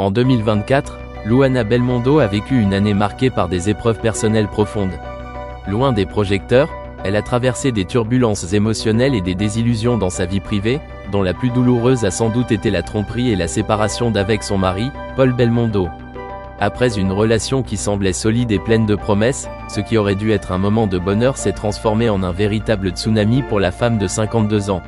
En 2024, Luana Belmondo a vécu une année marquée par des épreuves personnelles profondes. Loin des projecteurs, elle a traversé des turbulences émotionnelles et des désillusions dans sa vie privée, dont la plus douloureuse a sans doute été la tromperie et la séparation d'avec son mari, Paul Belmondo. Après une relation qui semblait solide et pleine de promesses, ce qui aurait dû être un moment de bonheur s'est transformé en un véritable tsunami pour la femme de 52 ans.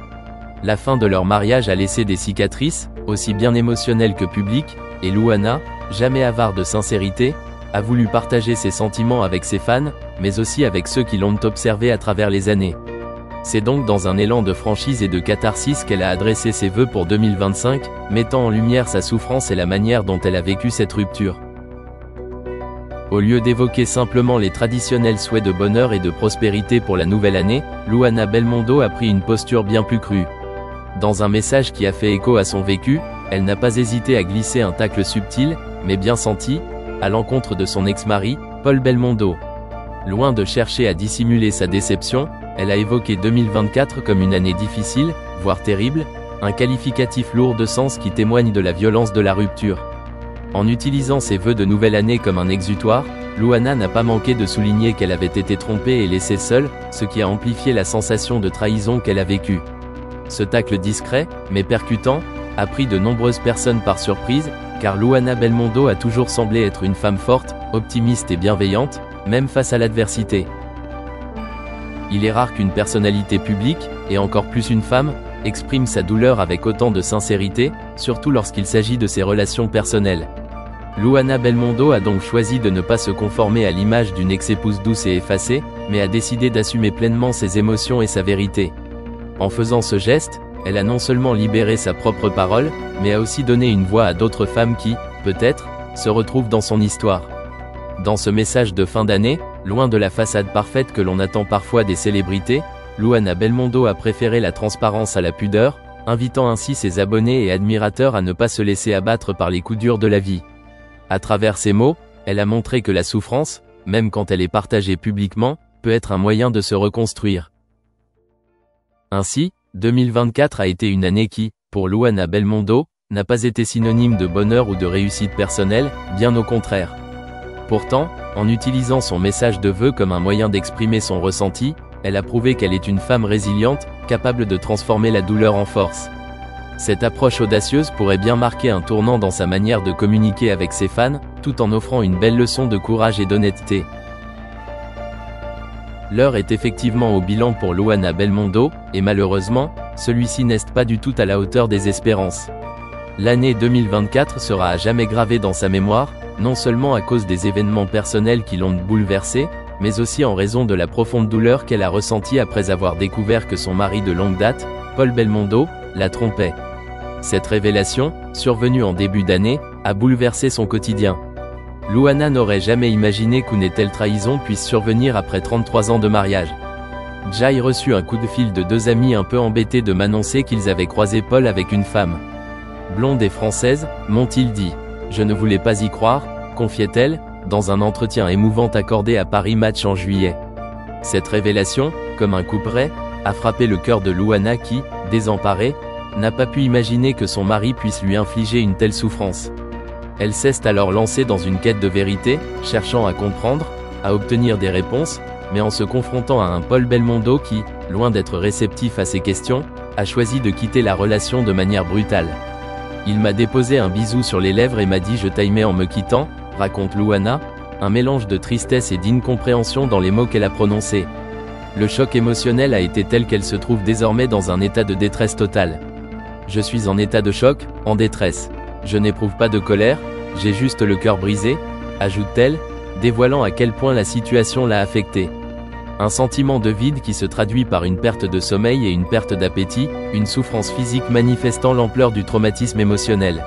La fin de leur mariage a laissé des cicatrices, aussi bien émotionnelles que publiques, et Luana, jamais avare de sincérité, a voulu partager ses sentiments avec ses fans, mais aussi avec ceux qui l'ont observé à travers les années. C'est donc dans un élan de franchise et de catharsis qu'elle a adressé ses vœux pour 2025, mettant en lumière sa souffrance et la manière dont elle a vécu cette rupture. Au lieu d'évoquer simplement les traditionnels souhaits de bonheur et de prospérité pour la nouvelle année, Luana Belmondo a pris une posture bien plus crue. Dans un message qui a fait écho à son vécu, elle n'a pas hésité à glisser un tacle subtil, mais bien senti, à l'encontre de son ex-mari, Paul Belmondo. Loin de chercher à dissimuler sa déception, elle a évoqué 2024 comme une année difficile, voire terrible, un qualificatif lourd de sens qui témoigne de la violence de la rupture. En utilisant ses vœux de nouvelle année comme un exutoire, Luana n'a pas manqué de souligner qu'elle avait été trompée et laissée seule, ce qui a amplifié la sensation de trahison qu'elle a vécue. Ce tacle discret, mais percutant, a pris de nombreuses personnes par surprise, car Luana Belmondo a toujours semblé être une femme forte, optimiste et bienveillante, même face à l'adversité. Il est rare qu'une personnalité publique, et encore plus une femme, exprime sa douleur avec autant de sincérité, surtout lorsqu'il s'agit de ses relations personnelles. Luana Belmondo a donc choisi de ne pas se conformer à l'image d'une ex-épouse douce et effacée, mais a décidé d'assumer pleinement ses émotions et sa vérité. En faisant ce geste, elle a non seulement libéré sa propre parole, mais a aussi donné une voix à d'autres femmes qui, peut-être, se retrouvent dans son histoire. Dans ce message de fin d'année, loin de la façade parfaite que l'on attend parfois des célébrités, Luana Belmondo a préféré la transparence à la pudeur, invitant ainsi ses abonnés et admirateurs à ne pas se laisser abattre par les coups durs de la vie. À travers ces mots, elle a montré que la souffrance, même quand elle est partagée publiquement, peut être un moyen de se reconstruire. Ainsi, 2024 a été une année qui, pour Luana Belmondo, n'a pas été synonyme de bonheur ou de réussite personnelle, bien au contraire. Pourtant, en utilisant son message de vœux comme un moyen d'exprimer son ressenti, elle a prouvé qu'elle est une femme résiliente, capable de transformer la douleur en force. Cette approche audacieuse pourrait bien marquer un tournant dans sa manière de communiquer avec ses fans, tout en offrant une belle leçon de courage et d'honnêteté. L'heure est effectivement au bilan pour Luana Belmondo, et malheureusement, celui-ci n'est pas du tout à la hauteur des espérances. L'année 2024 sera à jamais gravée dans sa mémoire, non seulement à cause des événements personnels qui l'ont bouleversée, mais aussi en raison de la profonde douleur qu'elle a ressentie après avoir découvert que son mari de longue date, Paul Belmondo, la trompait. Cette révélation, survenue en début d'année, a bouleversé son quotidien. Luana n'aurait jamais imaginé qu'une telle trahison puisse survenir après 33 ans de mariage. Jai reçut un coup de fil de deux amis un peu embêtés de m'annoncer qu'ils avaient croisé Paul avec une femme. Blonde et française, m'ont-ils dit. Je ne voulais pas y croire, confiait-elle, dans un entretien émouvant accordé à Paris Match en juillet. Cette révélation, comme un couperet, a frappé le cœur de Luana qui, désemparée, n'a pas pu imaginer que son mari puisse lui infliger une telle souffrance. Elle s'est alors lancée dans une quête de vérité, cherchant à comprendre, à obtenir des réponses, mais en se confrontant à un Paul Belmondo qui, loin d'être réceptif à ses questions, a choisi de quitter la relation de manière brutale. Il m'a déposé un bisou sur les lèvres et m'a dit « je t'aimais en me quittant », raconte Luana, un mélange de tristesse et d'incompréhension dans les mots qu'elle a prononcés. Le choc émotionnel a été tel qu'elle se trouve désormais dans un état de détresse totale. « Je suis en état de choc, en détresse. Je n'éprouve pas de colère, j'ai juste le cœur brisé », ajoute-t-elle, dévoilant à quel point la situation l'a affectée. Un sentiment de vide qui se traduit par une perte de sommeil et une perte d'appétit, une souffrance physique manifestant l'ampleur du traumatisme émotionnel.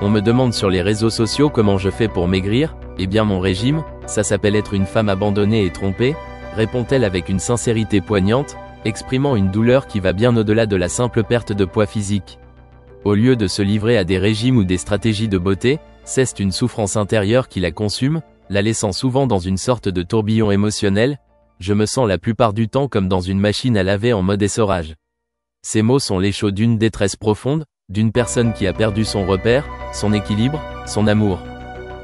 On me demande sur les réseaux sociaux comment je fais pour maigrir, eh bien mon régime, ça s'appelle être une femme abandonnée et trompée, répond-elle avec une sincérité poignante, exprimant une douleur qui va bien au-delà de la simple perte de poids physique. Au lieu de se livrer à des régimes ou des stratégies de beauté, c'est une souffrance intérieure qui la consume, la laissant souvent dans une sorte de tourbillon émotionnel. Je me sens la plupart du temps comme dans une machine à laver en mode essorage. Ces mots sont l'écho d'une détresse profonde, d'une personne qui a perdu son repère, son équilibre, son amour.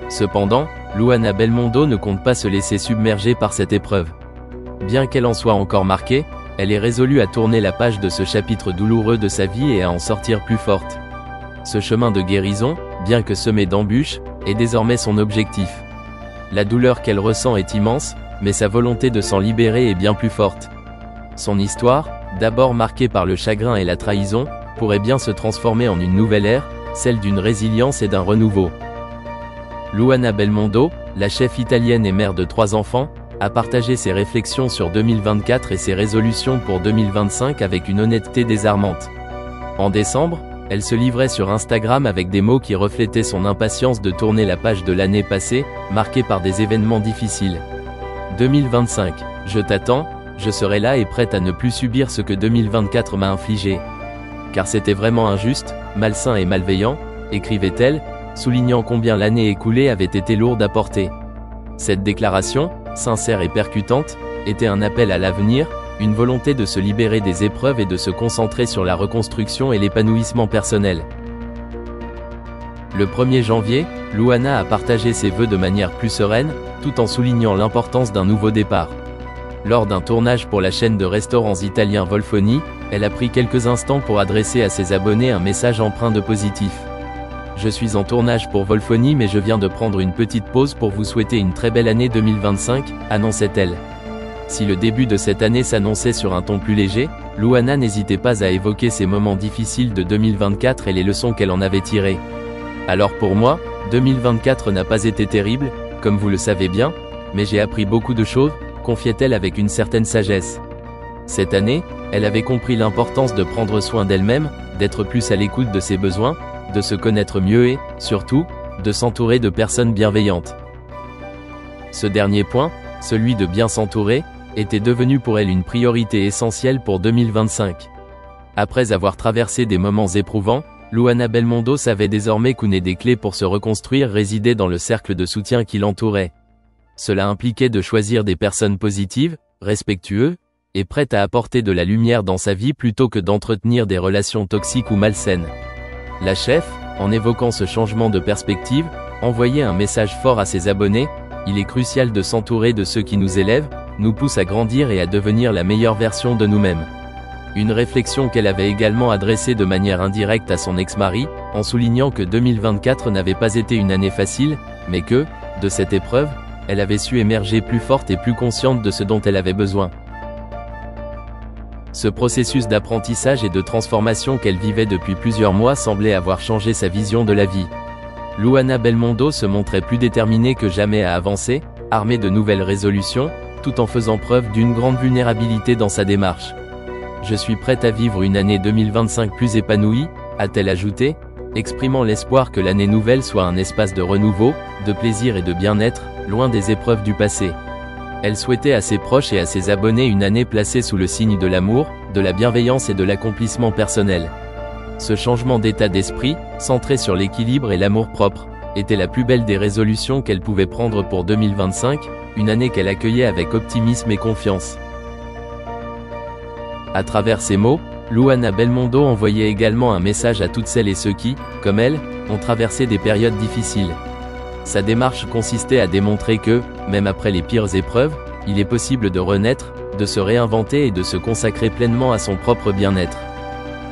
Cependant, Luana Belmondo ne compte pas se laisser submerger par cette épreuve. Bien qu'elle en soit encore marquée, elle est résolue à tourner la page de ce chapitre douloureux de sa vie et à en sortir plus forte. Ce chemin de guérison, bien que semé d'embûches, est désormais son objectif. La douleur qu'elle ressent est immense, mais sa volonté de s'en libérer est bien plus forte. Son histoire, d'abord marquée par le chagrin et la trahison, pourrait bien se transformer en une nouvelle ère, celle d'une résilience et d'un renouveau. Luana Belmondo, la chef italienne et mère de 3 enfants, a partagé ses réflexions sur 2024 et ses résolutions pour 2025 avec une honnêteté désarmante. En décembre, elle se livrait sur Instagram avec des mots qui reflétaient son impatience de tourner la page de l'année passée, marquée par des événements difficiles. 2025, je t'attends, je serai là et prête à ne plus subir ce que 2024 m'a infligé. Car c'était vraiment injuste, malsain et malveillant, écrivait-elle, soulignant combien l'année écoulée avait été lourde à porter. Cette déclaration, sincère et percutante, était un appel à l'avenir, une volonté de se libérer des épreuves et de se concentrer sur la reconstruction et l'épanouissement personnel. Le 1er janvier, Luana a partagé ses vœux de manière plus sereine, tout en soulignant l'importance d'un nouveau départ. Lors d'un tournage pour la chaîne de restaurants italiens Volfoni, elle a pris quelques instants pour adresser à ses abonnés un message empreint de positif. Je suis en tournage pour Volfoni mais je viens de prendre une petite pause pour vous souhaiter une très belle année 2025, annonçait-elle. Si le début de cette année s'annonçait sur un ton plus léger, Luana n'hésitait pas à évoquer ces moments difficiles de 2024 et les leçons qu'elle en avait tirées. Alors pour moi, 2024 n'a pas été terrible, comme vous le savez bien, mais j'ai appris beaucoup de choses, confiait-elle avec une certaine sagesse. Cette année, elle avait compris l'importance de prendre soin d'elle-même, d'être plus à l'écoute de ses besoins, de se connaître mieux et, surtout, de s'entourer de personnes bienveillantes. Ce dernier point, celui de bien s'entourer, était devenu pour elle une priorité essentielle pour 2025. Après avoir traversé des moments éprouvants, Luana Belmondo savait désormais qu'une des clés pour se reconstruire résidait dans le cercle de soutien qui l'entourait. Cela impliquait de choisir des personnes positives, respectueuses, et prêtes à apporter de la lumière dans sa vie plutôt que d'entretenir des relations toxiques ou malsaines. La chef, en évoquant ce changement de perspective, envoyait un message fort à ses abonnés: il est crucial de s'entourer de ceux qui nous élèvent, nous poussent à grandir et à devenir la meilleure version de nous-mêmes. Une réflexion qu'elle avait également adressée de manière indirecte à son ex-mari, en soulignant que 2024 n'avait pas été une année facile, mais que, de cette épreuve, elle avait su émerger plus forte et plus consciente de ce dont elle avait besoin. Ce processus d'apprentissage et de transformation qu'elle vivait depuis plusieurs mois semblait avoir changé sa vision de la vie. Luana Belmondo se montrait plus déterminée que jamais à avancer, armée de nouvelles résolutions, tout en faisant preuve d'une grande vulnérabilité dans sa démarche. Je suis prête à vivre une année 2025 plus épanouie, a-t-elle ajouté, exprimant l'espoir que l'année nouvelle soit un espace de renouveau, de plaisir et de bien-être, loin des épreuves du passé. Elle souhaitait à ses proches et à ses abonnés une année placée sous le signe de l'amour, de la bienveillance et de l'accomplissement personnel. Ce changement d'état d'esprit, centré sur l'équilibre et l'amour-propre, était la plus belle des résolutions qu'elle pouvait prendre pour 2025, une année qu'elle accueillait avec optimisme et confiance. À travers ces mots, Luana Belmondo envoyait également un message à toutes celles et ceux qui, comme elle, ont traversé des périodes difficiles. Sa démarche consistait à démontrer que, même après les pires épreuves, il est possible de renaître, de se réinventer et de se consacrer pleinement à son propre bien-être.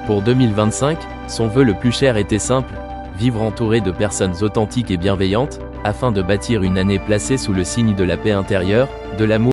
Pour 2025, son vœu le plus cher était simple: vivre entouré de personnes authentiques et bienveillantes, afin de bâtir une année placée sous le signe de la paix intérieure, de l'amour